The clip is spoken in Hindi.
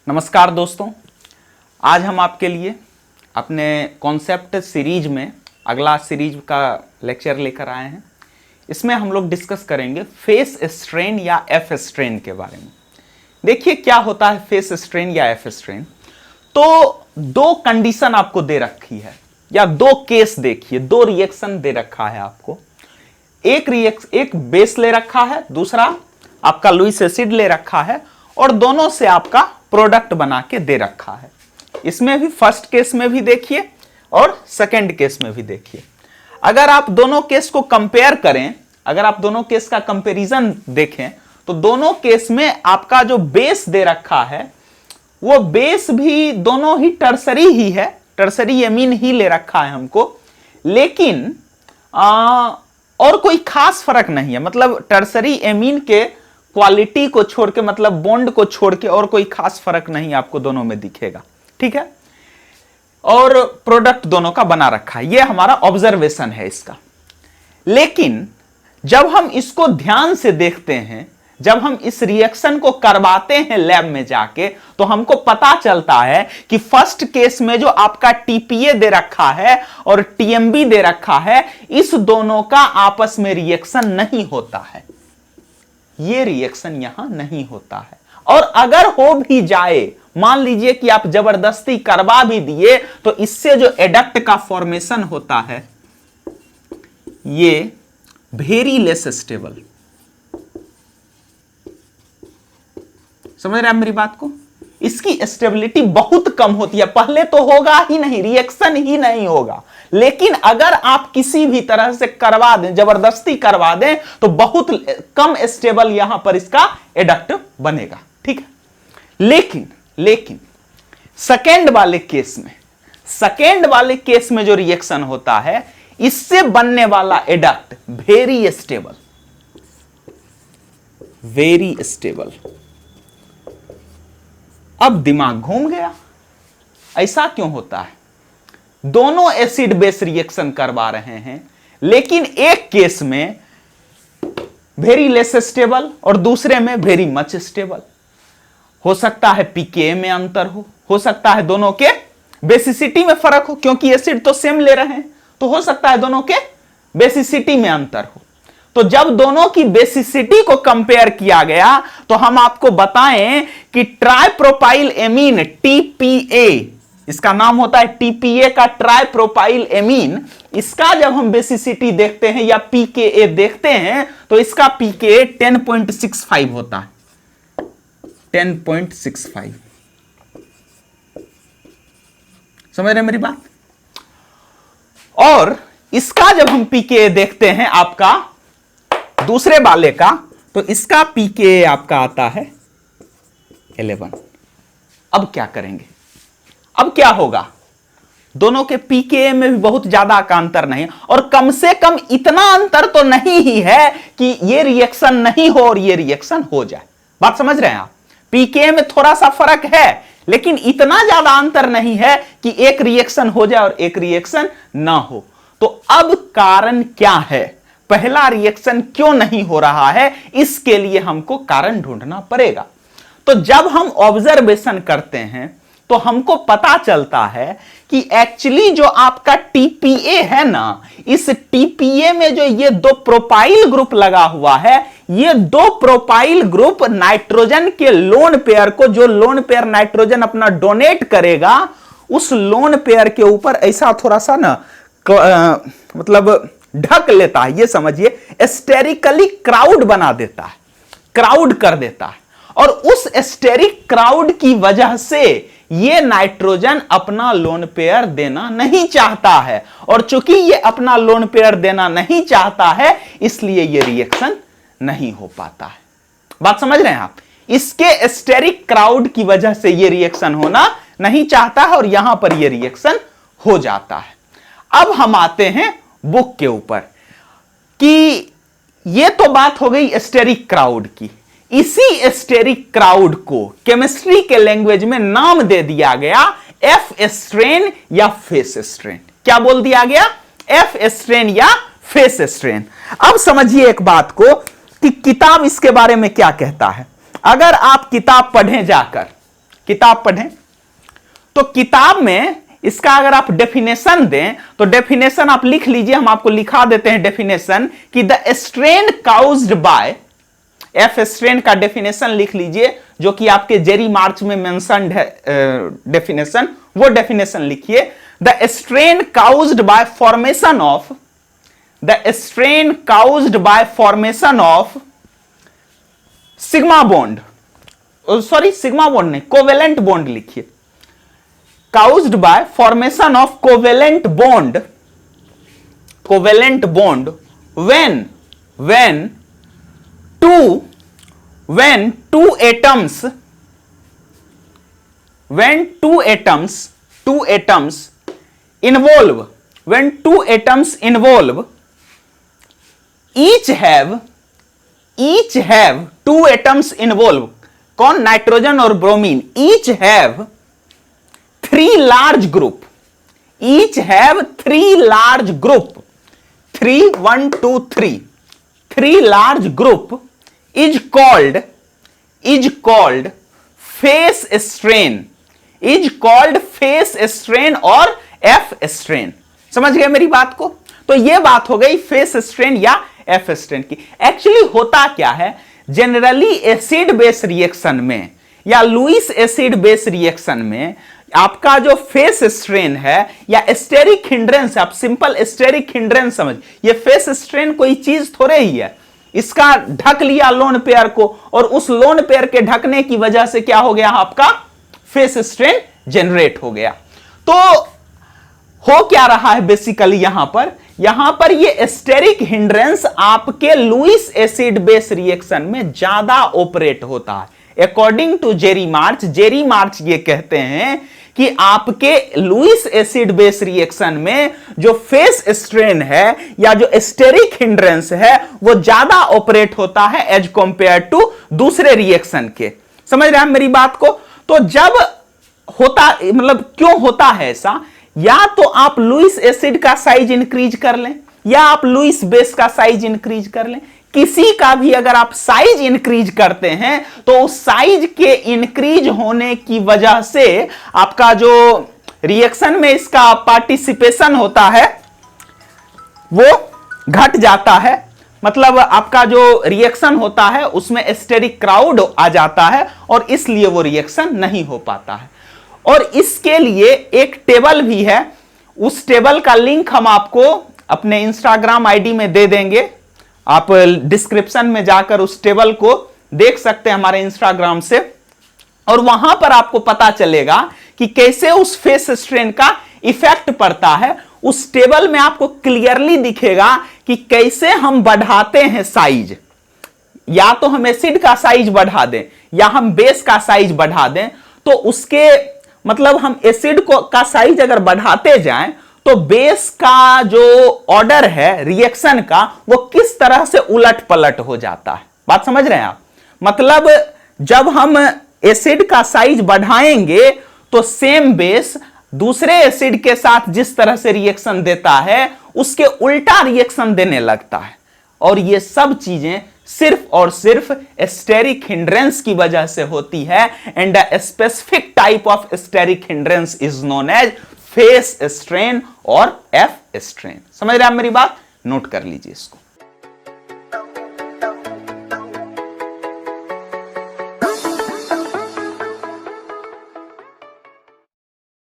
नमस्कार दोस्तों, आज हम आपके लिए अपने कॉन्सेप्ट सीरीज में अगला सीरीज का लेक्चर लेकर आए हैं। इसमें हम लोग डिस्कस करेंगे फेस स्ट्रेन या एफ स्ट्रेन के बारे में। देखिए क्या होता है फेस स्ट्रेन या एफ स्ट्रेन। तो दो कंडीशन आपको दे रखी है या दो केस देखिए, दो रिएक्शन दे रखा है आपको। एक बेस ले रखा है, दूसरा आपका लुईस एसिड ले रखा है और दोनों से आपका प्रोडक्ट बना के दे रखा है। इसमें भी फर्स्ट केस में भी देखिए और सेकंड केस में भी देखिए। अगर आप दोनों केस को कंपेयर करें, अगर आप दोनों केस का कंपैरिजन देखें तो दोनों केस में आपका जो बेस दे रखा है वो बेस भी दोनों ही टर्सरी ही है, टर्सरी एमीन ही ले रखा है हमको, लेकिन और कोई खास फर्क नहीं है। मतलब टर्सरी एमीन के क्वालिटी को छोड़ के, मतलब बॉन्ड को छोड़ के और कोई खास फर्क नहीं आपको दोनों में दिखेगा, ठीक है। और प्रोडक्ट दोनों का बना रखा है, ये हमारा ऑब्जर्वेशन है इसका। लेकिन जब हम इसको ध्यान से देखते हैं, जब हम इस रिएक्शन को करवाते हैं लैब में जाके, तो हमको पता चलता है कि फर्स्ट केस में जो आपका टीपीए दे रखा है और टीएमबी दे रखा है, इस दोनों का आपस में रिएक्शन नहीं होता है। ये रिएक्शन यहां नहीं होता है। और अगर हो भी जाए, मान लीजिए कि आप जबरदस्ती करवा भी दिए, तो इससे जो एडक्ट का फॉर्मेशन होता है ये वेरी लेस स्टेबल। समझ रहे हैं मेरी बात को? इसकी स्टेबिलिटी बहुत कम होती है। पहले तो होगा ही नहीं, रिएक्शन ही नहीं होगा, लेकिन अगर आप किसी भी तरह से करवा दें, जबरदस्ती करवा दें, तो बहुत कम स्टेबल यहां पर इसका एडक्ट बनेगा, ठीक है। लेकिन सेकेंड वाले केस में जो रिएक्शन होता है, इससे बनने वाला एडक्ट वेरी स्टेबल। अब दिमाग घूम गया, ऐसा क्यों होता है? दोनों एसिड बेस रिएक्शन करवा रहे हैं, लेकिन एक केस में वेरी लेस स्टेबल और दूसरे में वेरी मच स्टेबल। हो सकता है पीके में अंतर हो सकता है दोनों के बेसिसिटी में फर्क हो, क्योंकि एसिड तो सेम ले रहे हैं, तो हो सकता है दोनों के बेसिसिटी में अंतर हो। तो जब दोनों की बेसिसिटी को कंपेयर किया गया, तो हम आपको बताएं कि ट्राइप्रोपाइल एमीन टीपीए, इसका नाम होता है टीपीए का ट्राइप्रोपाइल एमीन, इसका जब हम बेसिसिटी देखते हैं या पीकेए देखते हैं, तो इसका पीकेए 10.65 होता है, 10.65। समझ रहे मेरी बात? और इसका जब हम पीकेए देखते हैं आपका दूसरे वाले का, तो इसका पीकेए आपका आता है 11। अब क्या करेंगे? अब क्या होगा? दोनों के पीकेए में भी बहुत ज्यादा का अंतर नहीं, और कम से कम इतना अंतर तो नहीं ही है कि ये रिएक्शन नहीं हो और ये रिएक्शन हो जाए। बात समझ रहे हैं आप? पीकेए में थोड़ा सा फर्क है, लेकिन इतना ज्यादा अंतर नहीं है कि एक रिएक्शन हो जाए और एक रिएक्शन ना हो। तो अब कारण क्या है? पहला रिएक्शन क्यों नहीं हो रहा है, इसके लिए हमको कारण ढूंढना पड़ेगा। तो जब हम ऑब्जर्वेशन करते हैं तो हमको पता चलता है कि एक्चुअली जो आपका टीपीए है ना, इस टीपीए में जो ये दो प्रोपाइल ग्रुप लगा हुआ है, ये दो प्रोपाइल ग्रुप नाइट्रोजन के लोन पेयर को, जो लोन पेयर नाइट्रोजन अपना डोनेट करेगा, उस लोन पेयर के ऊपर ऐसा थोड़ा सा ना मतलब ढक लेता है, ये समझिए, स्टेरिकली क्राउड बना देता है, क्राउड कर देता है। और उस स्टेरिक क्राउड की वजह से ये नाइट्रोजन अपना लोन पेयर देना नहीं चाहता है, और चूंकि ये अपना लोन पेयर देना नहीं चाहता है, इसलिए ये रिएक्शन नहीं हो पाता है। बात समझ रहे हैं आप? इसके स्टेरिक क्राउड की वजह से ये रिएक्शन होना नहीं चाहता है और यहां पर ये रिएक्शन हो जाता है। अब हम आते हैं बुक के ऊपर कि ये तो बात हो गई स्टेरिक क्राउड की। इसी स्टेरिक क्राउड को केमिस्ट्री के लैंग्वेज में नाम दे दिया गया एफ स्ट्रेन या फेस स्ट्रेन। क्या बोल दिया गया? एफ स्ट्रेन या फेस स्ट्रेन। अब समझिए एक बात को कि किताब इसके बारे में क्या कहता है। अगर आप किताब पढ़ें जाकर, किताब पढ़ें। तो किताब में इसका अगर आप डेफिनेशन दें तो डेफिनेशन आप लिख लीजिए, हम आपको लिखा देते हैं डेफिनेशन कि the strain caused bye, F strain का डेफिनेशन लिख लीजिए जो कि आपके जेरी मार्च में मेंशन्ड है डेफिनेशन, वो डेफिनेशन लिखिए। The strain caused bye formation of, the strain caused bye formation of sigma bond, sorry sigma bond नहीं, कोवेलेंट बॉन्ड लिखिए, caused by formation of covalent bond when two atoms involve each have two atoms involve, कौन, नाइट्रोजन और bromine, each have three large group, each have three large group, 3 1 2 3, three large group is called phase strain, is called phase strain और F strain। समझ गए मेरी बात को? तो ये बात हो गई फेस स्ट्रेन या एफ स्ट्रेन की। एक्चुअली होता क्या है, जनरली एसिड बेस रिएक्शन में या लुईस एसिड बेस रिएक्शन में आपका जो फेस स्ट्रेन है या स्टेरिक हिंड्रेंस, आप सिंपल स्टेरिक हिंड्रेंस समझ, ये फेस स्ट्रेन कोई चीज थोड़े ही है, इसका ढक लिया लोन पेयर को और उस लोन पेयर के ढकने की वजह से क्या हो गया, आपका फेस स्ट्रेन जनरेट हो गया। तो हो क्या रहा है बेसिकली यहां पर ये स्टेरिक हिंड्रेंस आपके लुईस एसिड बेस रिएक्शन में ज्यादा ऑपरेट होता है। अकॉर्डिंग टू जेरी मार्च ये कहते हैं कि आपके लुईस एसिड बेस रिएक्शन में जो फेस स्ट्रेन है या जो स्टेरिक हिंड्रेंस है वो ज्यादा ऑपरेट होता है एज कंपेयर टू दूसरे रिएक्शन के। समझ रहे हैं मेरी बात को? तो जब होता, मतलब क्यों होता है ऐसा, या तो आप लुईस एसिड का साइज इंक्रीज कर लें या आप लुईस बेस का साइज इंक्रीज कर लें, किसी का भी अगर आप साइज इंक्रीज करते हैं तो उस साइज के इंक्रीज होने की वजह से आपका जो रिएक्शन में इसका पार्टिसिपेशन होता है वो घट जाता है। मतलब आपका जो रिएक्शन होता है उसमें स्टेरिक क्राउड आ जाता है और इसलिए वो रिएक्शन नहीं हो पाता है। और इसके लिए एक टेबल भी है, उस टेबल का लिंक हम आपको अपने इंस्टाग्राम आईडी में दे देंगे, आप डिस्क्रिप्शन में जाकर उस टेबल को देख सकते हैं हमारे इंस्टाग्राम से, और वहां पर आपको पता चलेगा कि कैसे उस फेस स्ट्रेन का इफेक्ट पड़ता है। उस टेबल में आपको क्लियरली दिखेगा कि कैसे हम बढ़ाते हैं साइज, या तो हम एसिड का साइज बढ़ा दें या हम बेस का साइज बढ़ा दें, तो उसके मतलब हम एसिड को का साइज अगर बढ़ाते जाएं तो बेस का जो ऑर्डर है रिएक्शन का वो किस तरह से उलट पलट हो जाता है। बात समझ रहे हैं आप? मतलब जब हम एसिड का साइज बढ़ाएंगे तो सेम बेस दूसरे एसिड के साथ जिस तरह से रिएक्शन देता है उसके उल्टा रिएक्शन देने लगता है। और ये सब चीजें सिर्फ और सिर्फ स्टेरिक हिंड्रेंस की वजह से होती है। And the specific type of steric hindrance is known as face strain और एफ स्ट्रेन। समझ रहे हैं आप मेरी बात? नोट कर लीजिए इसको।